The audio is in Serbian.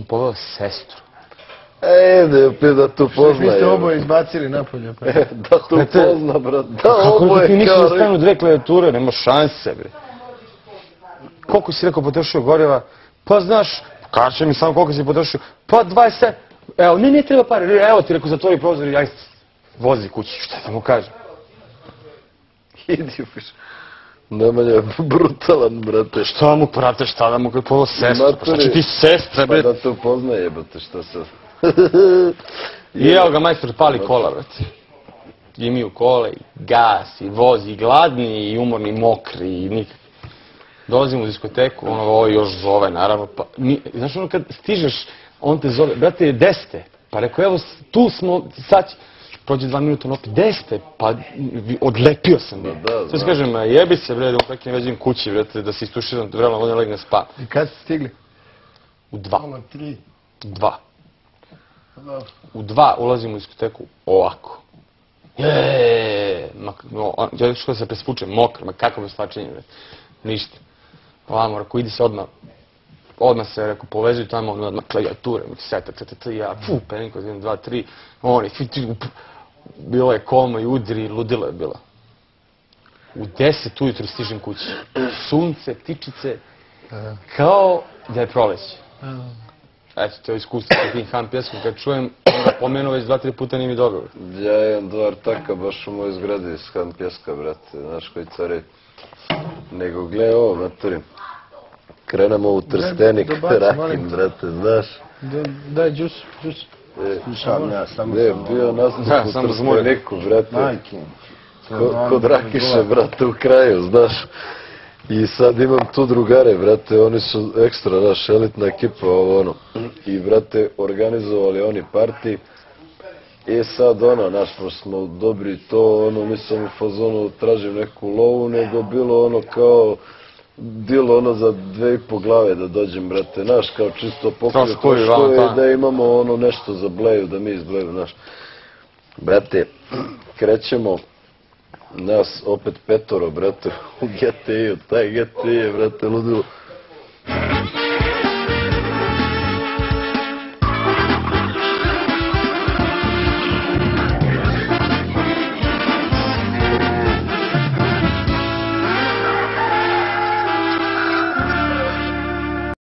Poveo sestru. Da tu poznaje. Vi ste oboje izbacili napolje. Da tu pozna, brat. Da Kako oboje ti misliš da kao... stanu dve klavijature? Nema šanse, bre. Koliko si rekao potrošio goriva? Pa znaš, kaže mi samo koliko si potrošio. Pa 27. Evo, ne treba pare. Evo ti rekao, zatvori prozor i aj vozi kući. Šta ti mu kažem? Idi, piš. Nemanja je brutalan, brate. Šta mu prate, šta da mu kada poveo sestru? Pa šta će ti sestra, bre? Pa da to poznaje, jebate, šta sad. I evo ga majstor pali kola, brate. I mi u kole, i gas, i vozi, i gladni, i umorni, i mokri, i nikak. Dolazimo u diskoteku, ono ovo još zove, naravno, pa... Znaš ono kad stižeš, on te zove, brate, gde ste? Pa rekao, evo, tu smo, sad će... Prođe 2 minuta, ono, gde ste? Pa, odlepio sam, bre. Sve se kažem, jebi se, bre, da mu prekine veđem kući, brate, da se istuširam, vremena vodim legne spa. I kad ste stigli? U 2. Ono 3. 2. U 2 ulazimo u diskoteku ovako. Ja što da se prespučem, mokro, ma kako me slačenje, bre. Ništa. Ovamo, rekao, idi se odmah se, rekao, povezuju tamo, odmah klavijature, ja, peniko, 1, 2, 3, oni, bilo je koma i udri, ludilo je bilo. U 10 ujutru stižem kući. Sunce, ptičice, kao da je proleće. Eto, to je iskustvo sa tim Han pjeskom, kad čujem, onda pomenuo već 2-3 puta nije mi dobro. Ja imam 2 artaka baš u mojoj zgradi iz Han pjeska, brate, znaš koji care. Nego, gle ovo, maturi. Krenemo u Trstenik, Rakin, brate, znaš. Daj, džus. Slušam ja, samo sam... Bio nastup u Trsteniku, brate. Kod Rakiše, brate, u kraju, znaš. I sad imam tu drugare, brate, oni su ekstra, naš, elitna ekipa, ovo ono. I, brate, organizovali oni parti. I sad, ono, naš, pošto smo dobri to, ono, nisam u fazonu tražim neku lovu, nego bilo ono kao... Bilo ono za 2,5 glave da dođem, brate, naš, kao čisto pokriju troškove, da imamo ono nešto za bleju, da mi izbleju, naš. Brate, krećemo, nas opet 5, brate, u GTI-u, taj GTI je, brate, ludilo.